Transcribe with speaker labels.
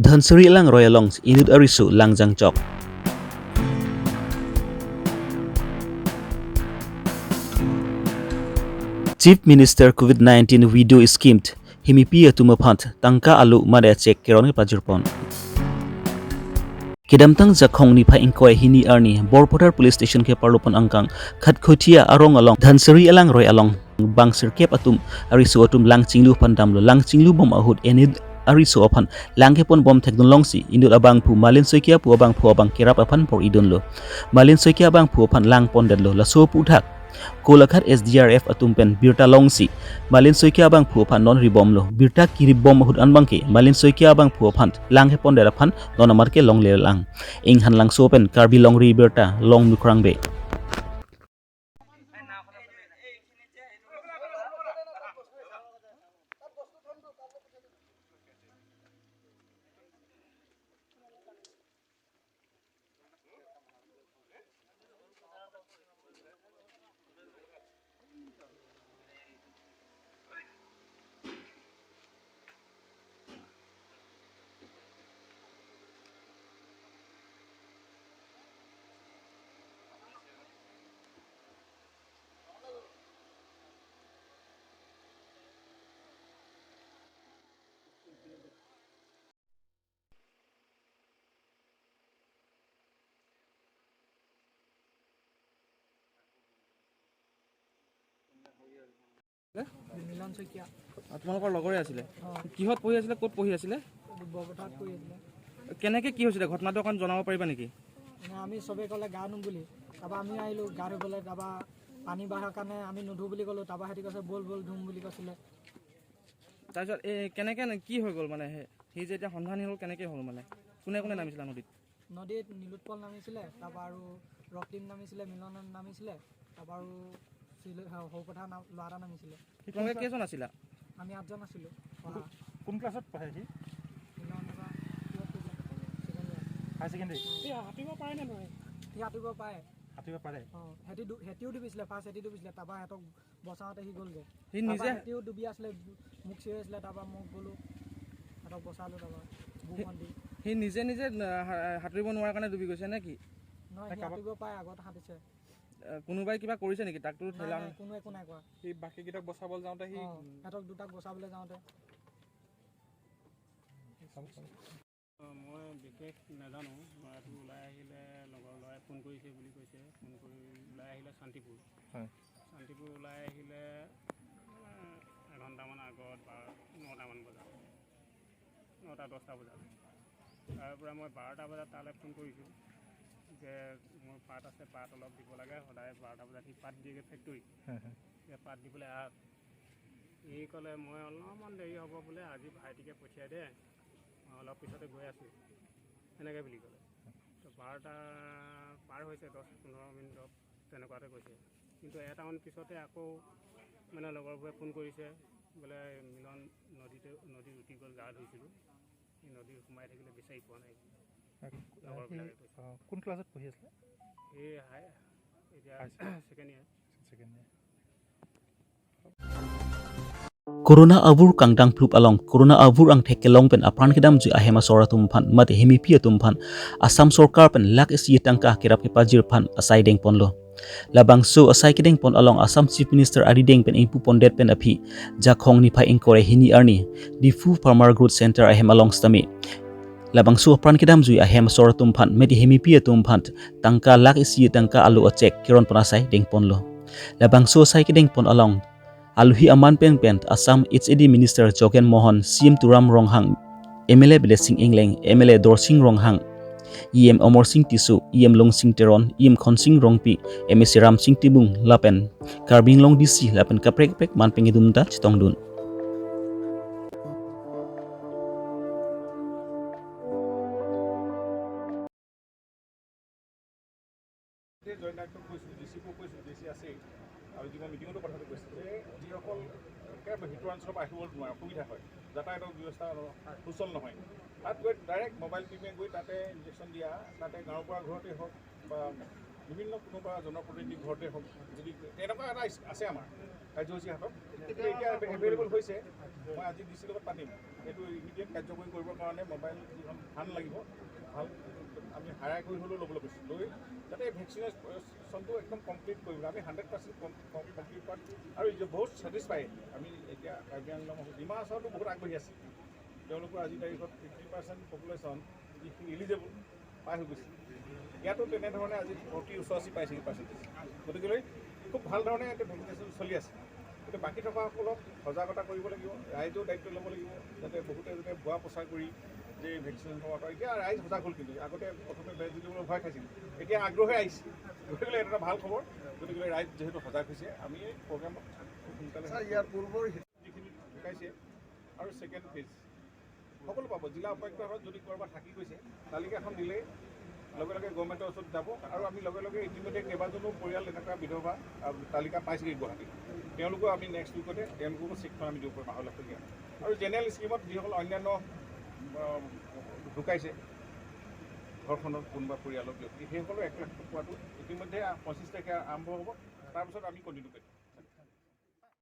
Speaker 1: Dhansari lang royalongs inut arisu langjang chok. Chief Minister COVID-19 video schemed himipia tumapant tangka alu mada cek keron pajurpon. Kedamtang jakhong ni pa ingkoi hini arni Borpotar Police Station ke parlopon angkang khatkhotia arong along Dhansari alang roy along bangsir kep atum arisu atum langchinglu pandamlo langchinglu bom ahut enid arisu apan langkepon bom teknolongsi indut abang pu malin soikia pu abang kirap apan por idonlo malin soikia abang pu apan lang pondenlo laso pu thak kolakhat SDRF atum pen birta longsi malin soikia abang pu apan non ribomlo birta kiri bom ahut anbangke malin soikia abang pu apan langkepon derapan non amarke long le lang inghan lang so pen Karbi Longri Abirta long nukrangbe.
Speaker 2: মিলন শইকীয়া
Speaker 3: তোমালোকৰ লগৰে আছিলে কিহত পঢ়ি আছিলে ক'ত পঢ়ি আছিলে
Speaker 2: বৰপথাৰত পৰি আছিলে
Speaker 3: কেনেকৈ কি হৈছিলে ঘটনাটো অকণ জনাব পাৰিবা নেকি
Speaker 2: আমি চবেই ক'লে গা নুম বুলি তাৰপৰা আমি আহিলোঁ গা ধুবলৈ তাৰপৰা পানী বাঢ়াৰ কাৰণে আমি নুধু বুলি ক'লোঁ তাৰপৰা সিহঁতি কৈছে ব'ল ব'ল ধুম বুলি কৈছিলে
Speaker 3: তাৰপিছত কেনেকৈ কি হৈ গ'ল মানে সি যে এতিয়া সন্ধানী হ'ল কেনেকৈ হ'ল মানে কোনে কোনে নামিছিলে
Speaker 2: নদীত নীলোৎপল নামিছিলে তাৰপৰা আৰু ৰক্তিম নামিছিলে মিলন নামিছিলে তাৰপৰা আৰু সৌপথাৰ ল'ৰা এটা নামিছিলে
Speaker 3: তোমালোকে কেইজন আছিলা
Speaker 2: আমি 8জন আছিলোঁ
Speaker 4: কোন ক্লাছত পঢ়ে সি হাই ছেকেণ্ডেৰী
Speaker 2: সাঁতুৰিব পাৰে নে নোৱাৰে সি সাঁতুৰিব পাৰে অঁ সিহঁতিও ডুবিছিলে ফাৰ্ষ্ট সিহঁতি ডুবিছিলে তাৰপৰা সিহঁতক বচাওঁতে সি গ'লগৈ
Speaker 3: সি নিজে
Speaker 2: সিহঁতিও ডুবি আছিলে মোক চিঞৰি আছিলে তাৰপৰা মোক গ'লোঁ সিহঁতক বচালোঁ তাৰপৰা বুকখন দি
Speaker 3: সি নিজে সাঁতুৰিব নোৱাৰাৰ কাৰণে ডুবি গৈছে নে কি
Speaker 2: নহয় সি সাঁতুৰিব পাৰে আগত সাঁতুৰিছে
Speaker 3: কোনোবাই কিবা কৰিছে নেকি তাকতো ঠেলা
Speaker 2: কোনো একো নাই কৰা
Speaker 4: সি বাকীকেইটাক বচাবলৈ যাওঁতে সি
Speaker 2: সিহঁতক দুটাক বচাবলৈ যাওঁতে
Speaker 5: মই বিশেষ নাজানো ল'ৰাটো ওলাই আহিলে লগৰ ল'ৰাই ফোন কৰিছে বুলি কৈছে ফোন কৰি ওলাই আহিলে শান্তিপুৰ ওলাই আহিলে এঘণ্টামান আগত বা 9টামান বজাত 9-10টা বজাত তাৰপৰা মই 12টা বজাত তালৈ ফোন কৰিছোঁ যে মোৰ পাত আছে পাত অলপ দিব লাগে সদায় 12টা বজাত সি পাত দিয়েগৈ ফেক্টৰী পাত দিবলৈ আহ এই ক'লে মই অলপমান দেৰি হ'ব বোলে আজি ভাইটিকে পঠিয়াই দে মই অলপ পিছতে গৈ আছোঁ এনেকৈ বুলি ক'লে তো 12টা পাৰ হৈছে 10-15 মিনিটত তেনেকুৱাতে কৈছে কিন্তু এটামান পিছতে আকৌ মানে লগৰবোৰে ফোন কৰিছে বোলে মিলন নদীত উঠি গ'ল গা ধুইছিলোঁ এই নদীত সোমাই থাকিলে বিচাৰি পোৱা নাই লগৰবিলাকে কৈছে
Speaker 4: কোন ক্লাছত পঢ়ি আছিলে
Speaker 5: এই এতিয়া second year
Speaker 1: Corona abur kangdang plup along corona abur ang thekelong pen apran kedam ju ahema sora tumphan mate hemipia tumphan asam sorkar pen lak isi tangka kirap pajir phan asai deng ponlo labang so asai kedeng pon along asam chief minister adi deng pen impu pondet pen api jakhong ni phai inkore hini arni difu farmer growth center ahema long stami labang so apran kedam ju ahema sora tumphan mate hemipia tumphan tangka lak isi tangka alu acek kiron ponasai deng ponlo labang so asai kedeng pon along Aluhi aman pen Assam HAD Minister Jogen Mohan CM Turam Ronghang MLA Blessing Ingleng MLA Dorsing Ronghang EM Omor Singh Tisu EM Long Singh Teron EM Khon Singh Rongpi MSC Ram Singh Tibung Lapen Karbi Long DC Lapen kaprek man pengidumta chitong dun
Speaker 4: আৰু যিমান মিটিঙতো কথাটো কৈছে যে যিসকল একেবাৰে ভিতৰুৱা অঞ্চলৰ পৰা আহিব নোৱাৰে অসুবিধা হয় যাতায়াতৰ ব্যৱস্থা সুচল নহয় তাত গৈ ডাইৰেক্ট মোবাইল টিপে গৈ তাতে ইনজেকশ্যন দিয়া তাতে গাঁৱৰ পৰা ঘৰতে হওক বা বিভিন্ন কোনোবা জনপ্ৰতিনিধি ঘৰতে হওক যদি তেনেকুৱা এটা আছে আমাৰ কাৰ্যসূচী হাতত এতিয়া এভেইলেবল হৈছে। মই আজি ডি চিৰ লগত পাতিম, এইটো ইমিডিয়েট কাৰ্যকৰী কৰিবৰ কাৰণে মোবাইল যিখন ভাল লাগিব, ভাল আমি হায়াৰ কৰি হ'লেও ল'বলৈ কৈছোঁ, লৈ যাতে ভেকচিনেশ্যনটো একদম কমপ্লিট কৰিব। আমি 100% কমপ্লিট কৰাত আৰু বহুত ছেটিছফাইড। আমি এতিয়া কাৰ্বি আংলং ডিমা হাছাওতো বহুত আগবাঢ়ি আছে, তেওঁলোকৰ আজিৰ তাৰিখত 50% পপুলেশ্যন যিখিনি ইলিজেবল পাই হৈ গৈছে। ইয়াতো তেনেধৰণে আজি 80-85 পাইছেগৈ পাৰ্চেণ্টেজ। গতিকে খুব ভাল ধৰণে এতিয়া ভেকচিনেশ্যন চলি আছে। কিন্তু বাকী থকাসকলক সজাগতা কৰিব লাগিব, ৰাইজেও দায়িত্ব ল'ব লাগিব, যাতে বহুতে যাতে ভুৱা প্ৰচাৰ কৰি যে ভেকচিনেশ্যন কৰাটো। এতিয়া ৰাইজ সজাগ হ'ল, কিন্তু আগতে প্ৰথমে বেজ দিবলৈ ভয় খাইছিল, এতিয়া আগ্ৰহে আহিছে। গতিকে এইটো এটা ভাল খবৰ। গতিকে ৰাইজ যিহেতু সজাগ হৈছে, আমি এই প্ৰগ্ৰামত খুব সোনকালে ইয়াৰ পূৰ্বৰ যিখিনি শিকাইছে আৰু ছেকেণ্ড ফেজ সকলো পাব। জিলা উপায়ুক্তৰ যদি ক'ৰবাত থাকি গৈছে, তালিকাখন দিলেই লগে লগে গভৰ্ণমেণ্টৰ ওচৰত যাব। আৰু আমি লগে লগে ইতিমধ্যে কেইবাজনো পৰিয়াল এনেকুৱা বিধৱা তালিকা পাইছেগৈ গুৱাহাটীত। তেওঁলোকো আমি নেক্সট উইকতে তেওঁলোককো চেকখন আমি দিব পাৰিম 1.5 লাখ টকীয়া। আৰু জেনেৰেল স্কিমত যিসকল অন্যান্য ঢুকাইছে ঘৰখনত কোনোবা পৰিয়ালৰ ব্যক্তি, সেইসকলেও 1 লাখ পোৱাটো ইতিমধ্যে 25 তাৰিখে আৰম্ভ হ'ব। তাৰপিছত আমি কণ্টিনিউ কৰিম।